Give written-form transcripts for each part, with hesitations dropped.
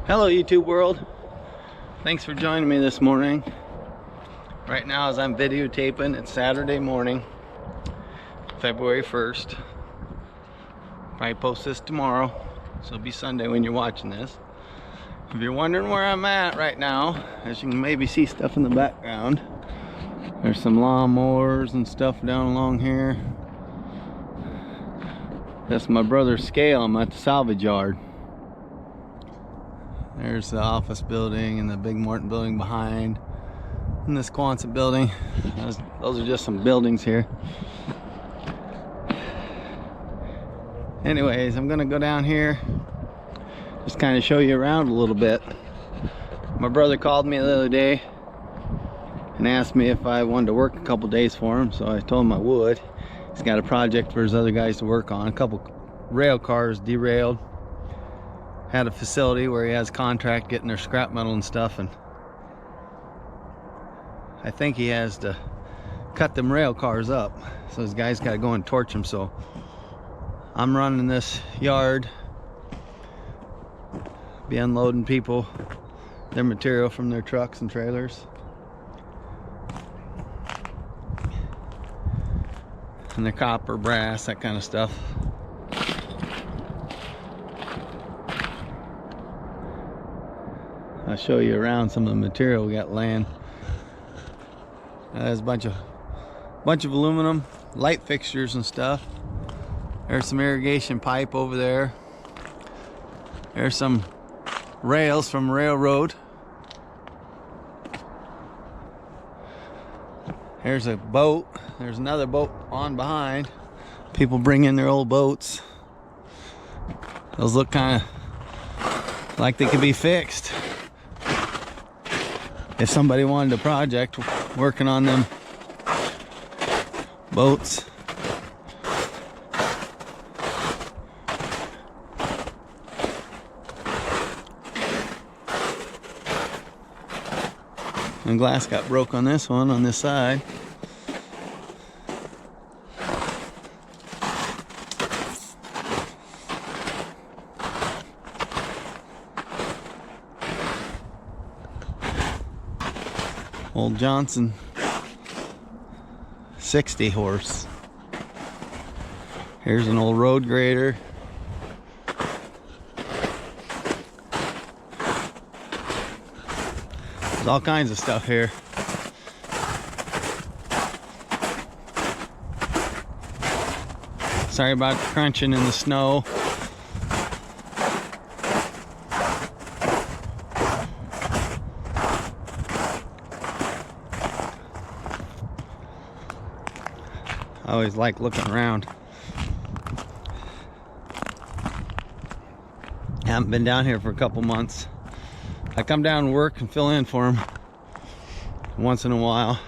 Hello YouTube world, thanks for joining me this morning. Right now as I'm videotaping, it's Saturday morning, February 1st. Probably post this tomorrow, so it'll be Sunday when you're watching this. If you're wondering where I'm at right now, as you can maybe see stuff in the background, there's some lawnmowers and stuff down along here. That's my brother's scale. I'm at the salvage yard. There's the office building and the big Morton building behind, and this Quonset building. Those are just some buildings here. Anyways, I'm gonna go down here, just kind of show you around a little bit. My brother called me the other day and asked me if I wanted to work a couple days for him, so I told him I would. He's got a project for his other guys to work on. A couple rail cars derailed. Had a facility where he has contract getting their scrap metal and stuff, and I think he has to cut them rail cars up, so his guys got to go and torch them. So I'm running this yard, be unloading people their material from their trucks and trailers, and their copper, brass, that kind of stuff. I'll show you around some of the material we got laying. There's a bunch of aluminum light fixtures and stuff. There's some irrigation pipe over there. There's some rails from railroad. There's a boat. There's another boat on behind. People bring in their old boats. Those look kind of like they could be fixed if somebody wanted a project working on them boats. And glass got broke on this one, on this side. Old Johnson 60 horse. Here's an old road grader. There's all kinds of stuff here. Sorry about the crunching in the snow. I always like looking around. I haven't been down here for a couple months. I come down and work and fill in for them once in a while,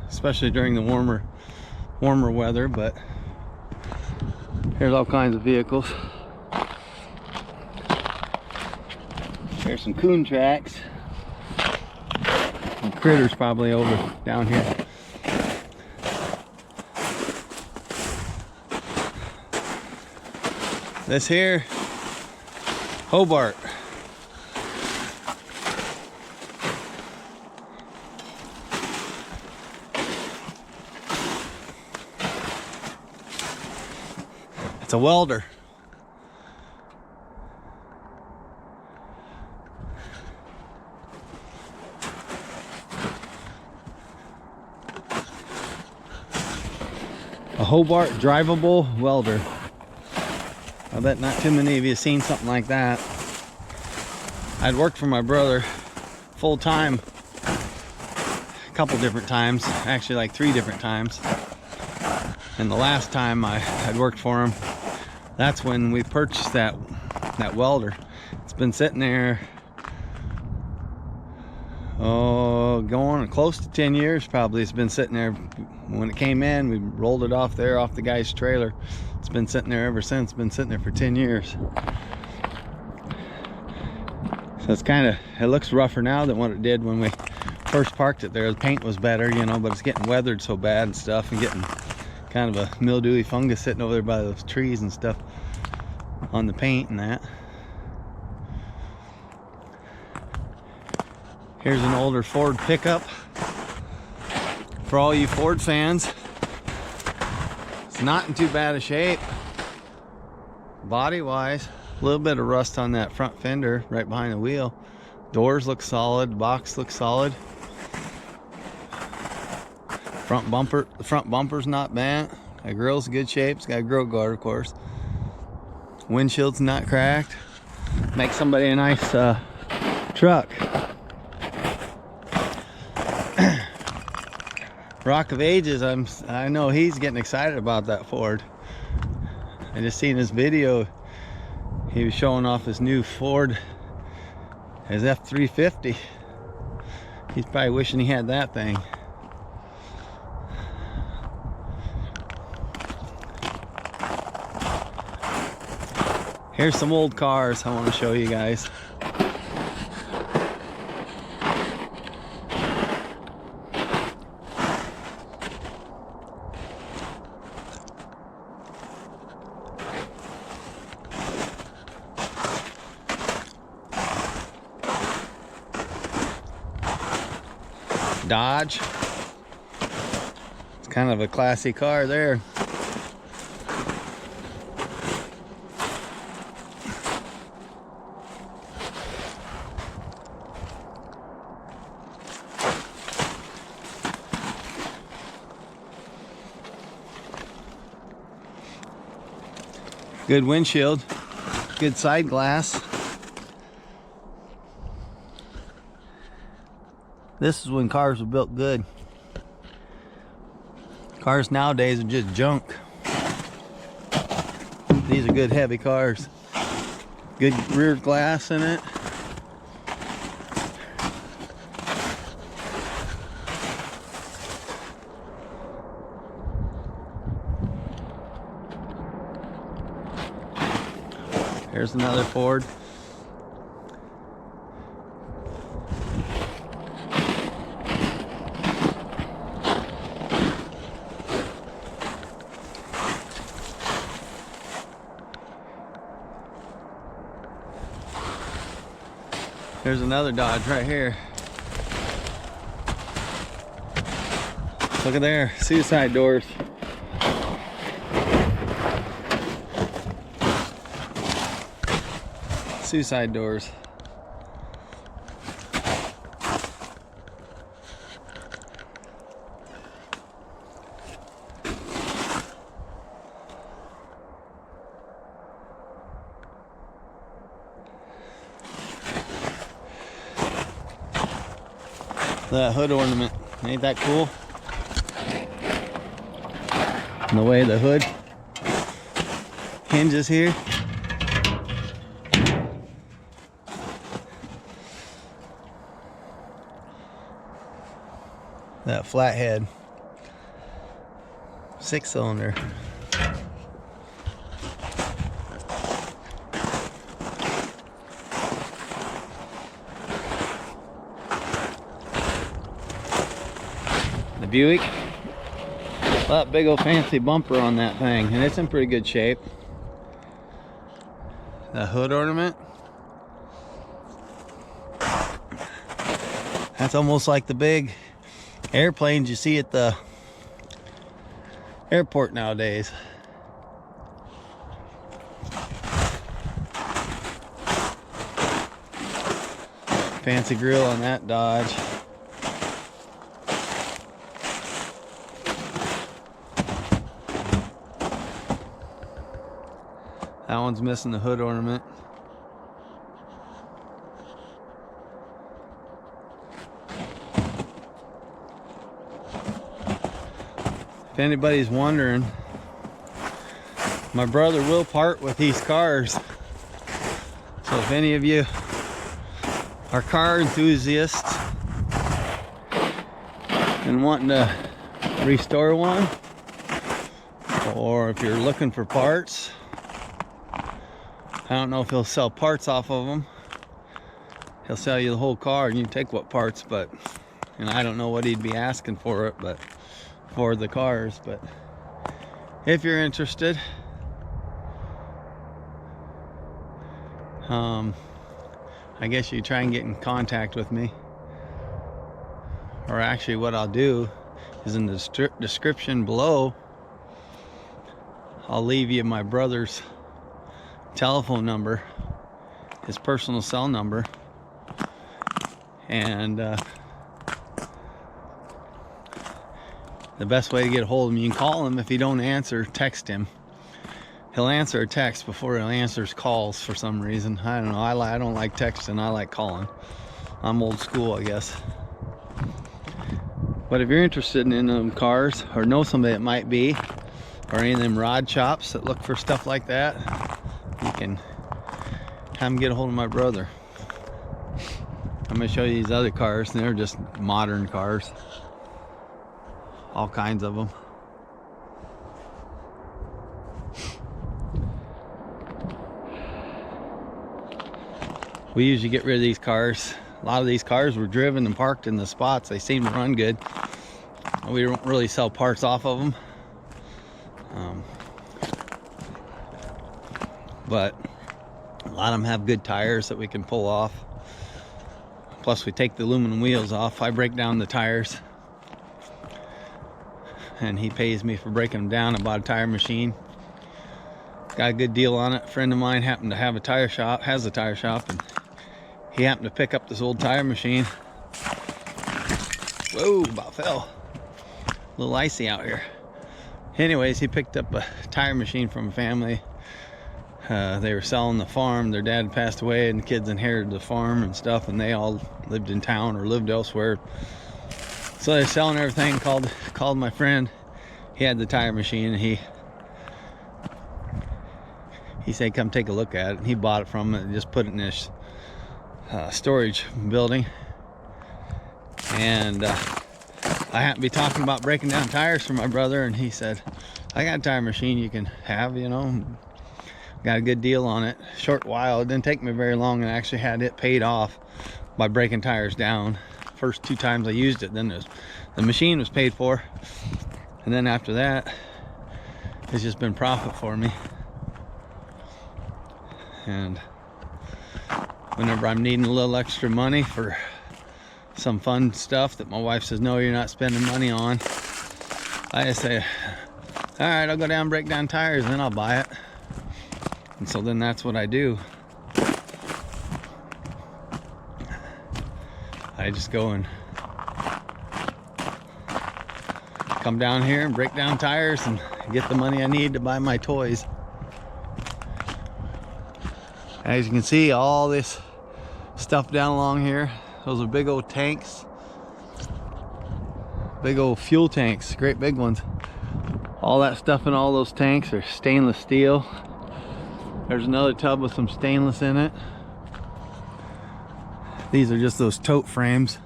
especially during the warmer weather. But here's all kinds of vehicles. There's some coon tracks. Some critters probably over down here. This here, Hobart. It's a welder. A Hobart drivable welder. I bet not too many of you have seen something like that. I'd worked for my brother full time a couple different times, actually like 3 different times. And the last time I'd worked for him, that's when we purchased that welder. It's been sitting there, going close to 10 years probably. It's been sitting there. When it came in, we rolled it off the guy's trailer. It's been sitting there ever since. Been sitting there for 10 years. So it's it looks rougher now than what it did when we first parked it there. The paint was better, you know, but it's getting weathered so bad and stuff, and getting kind of a mildewy fungus sitting over there by those trees and stuff on the paint and that. Here's an older Ford pickup for all you Ford fans. It's not in too bad a shape body wise. A little bit of rust on that front fender right behind the wheel. Doors look solid, box looks solid. Front bumper, the front bumper's not bent. The grill's in good shape. It's got a grill guard, of course. Windshield's not cracked. Makes somebody a nice truck. Rock of Ages, I know he's getting excited about that Ford. I just seen his video. He was showing off his new Ford, his F-350. He's probably wishing he had that thing. Here's some old cars I want to show you guys. Dodge. It's kind of a classy car there. Good windshield, good side glass. This is when cars were built good. Cars nowadays are just junk. These are good heavy cars. Good rear glass in it. Here's another Ford. There's another Dodge right here. Look at there, suicide doors. Suicide doors. That hood ornament, ain't that cool? And the way the hood hinges here. That flathead, 6-cylinder. The Buick, that big old fancy bumper on that thing, and it's in pretty good shape. The hood ornament, that's almost like the big airplanes you see at the airport nowadays. Fancy grill on that Dodge. That one's missing the hood ornament. If anybody's wondering, my brother will part with these cars. So if any of you are car enthusiasts and wanting to restore one, or if you're looking for parts, I don't know if he'll sell parts off of them. He'll sell you the whole car and you take what parts, but, and I don't know what he'd be asking for it, but for the cars. But if you're interested, I guess you try and get in contact with me. or actually what I'll do is in the description below, I'll leave you my brother's telephone number, his personal cell number, and the best way to get a hold of him, you can call him. If he don't answer, text him. He'll answer a text before he'll answer calls for some reason. I don't know. I don't like texting. I like calling. I'm old school, I guess. But if you're interested in them cars, or know somebody that might be, or any of them rod shops that look for stuff like that, you can have them get a hold of my brother. I'm going to show you these other cars, and they're just modern cars. All kinds of them. We usually get rid of these cars. A lot of these cars were driven and parked in the spots. They seem to run good. We don't really sell parts off of them. But a lot of them have good tires that we can pull off. Plus we take the aluminum wheels off. I break down the tires, and he pays me for breaking them down. I bought a tire machine. Got a good deal on it. A friend of mine happened to have a tire shop, has a tire shop, and he happened to pick up this old tire machine. Whoa, about fell. A little icy out here. Anyways, he picked up a tire machine from a family. They were selling the farm. Their dad passed away, and the kids inherited the farm and stuff, and they all lived in town or lived elsewhere. So they're selling everything. Called my friend. He had the tire machine, and he said, come take a look at it. And he bought it from him and just put it in this storage building. And I happened to be talking about breaking down tires for my brother, and he said, I got a tire machine you can have, you know. Got a good deal on it. Short while. It didn't take me very long, and I actually had it paid off by breaking tires down. First 2 times I used it, then the machine was paid for, and then after that it's just been profit for me. And whenever I'm needing a little extra money for some fun stuff that my wife says no, you're not spending money on, I just say, all right, I'll go down and break down tires, and then I'll buy it. And so then that's what I do. I just go and come down here and break down tires and get the money I need to buy my toys. As you can see, all this stuff down along here, those are big old tanks. Big old fuel tanks, great big ones. All that stuff in all those tanks are stainless steel. There's another tub with some stainless in it. These are just those tote frames.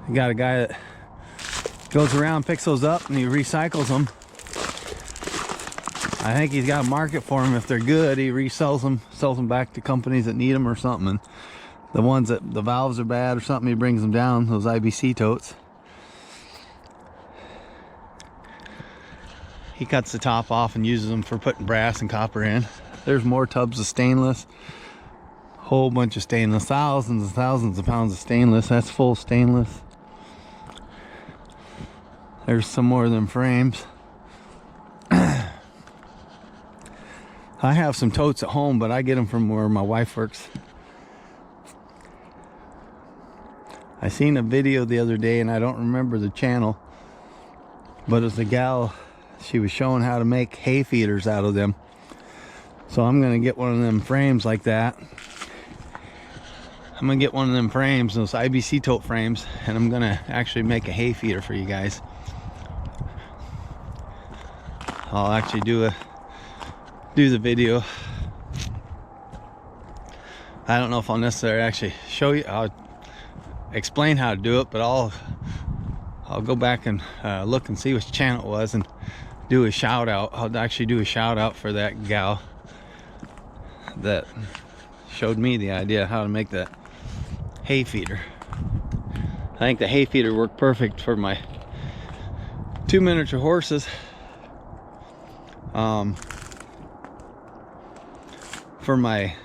You got a guy that goes around, picks those up, and he recycles them. I think he's got a market for them. If they're good, he resells them, sells them back to companies that need them or something. And the ones that the valves are bad or something, he brings them down, those IBC totes. He cuts the top off and uses them for putting brass and copper in. There's more tubs of stainless. Whole bunch of stainless. Thousands and thousands of pounds of stainless. That's full stainless. There's some more of them frames. I have some totes at home, but I get them from where my wife works. I seen a video the other day, and I don't remember the channel, but it was a gal, she was showing how to make hay feeders out of them. So I'm gonna get one of them frames like that. I'm gonna get one of them frames, those IBC tote frames, and I'm gonna actually make a hay feeder for you guys. I'll actually do the video. I don't know if I'll necessarily actually show you. I'll explain how to do it, but I'll go back and look and see which channel it was and do a shout out. I'll actually do a shout out for that gal that showed me the idea how to make that hay feeder. I think the hay feeder worked perfect for my 2 miniature horses. For my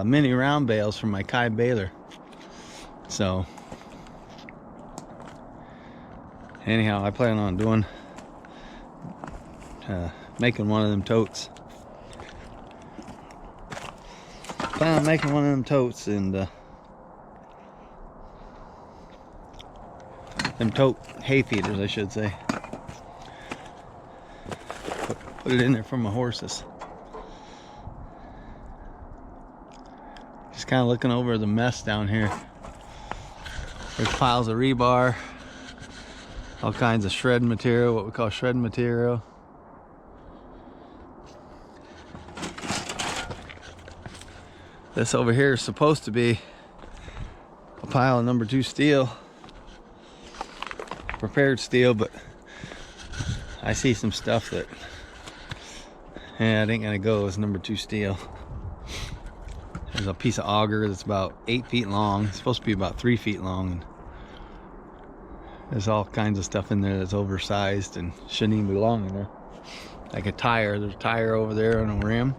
mini round bales for my Kai baler. So Anyhow, I plan on doing making one of them totes. Plan on making one of them totes, and them tote hay feeders, I should say. Put it in there for my horses. Just kind of looking over the mess down here. There's piles of rebar, all kinds of shred material, what we call shred material. This over here is supposed to be a pile of number 2 steel, prepared steel, but I see some stuff that, yeah, it ain't gonna go as number 2 steel. There's a piece of auger that's about 8 feet long. It's supposed to be about 3 feet long. And there's all kinds of stuff in there that's oversized and shouldn't even belong in there. Like a tire. There's a tire over there on a rim.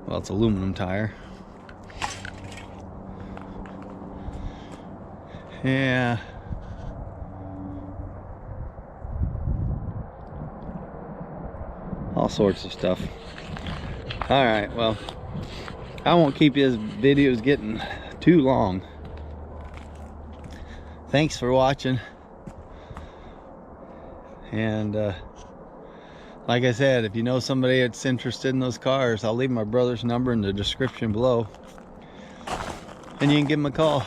Well, it's aluminum tire. Yeah. All sorts of stuff. Alright, well, I won't keep his videos getting too long. Thanks for watching. And like I said, if you know somebody that's interested in those cars, I'll leave my brother's number in the description below, and you can give him a call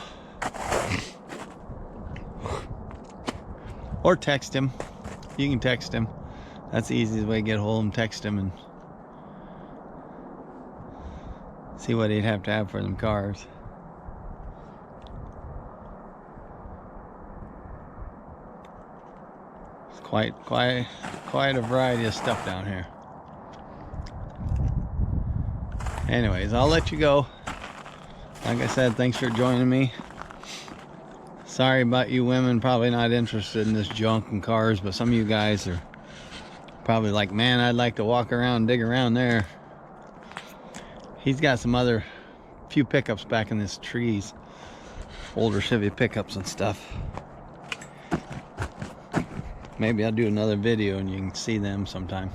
or text him. You can text him. That's the easiest way to get a hold of him. Text him and see what he'd have to have for them cars. It's quite a variety of stuff down here. Anyways, I'll let you go. Like I said, thanks for joining me. Sorry about you women probably not interested in this junk and cars, but some of you guys are probably like, man, I'd like to walk around and dig around there. He's got some other few pickups back in his trees, older Chevy pickups and stuff. Maybe I'll do another video and you can see them sometime.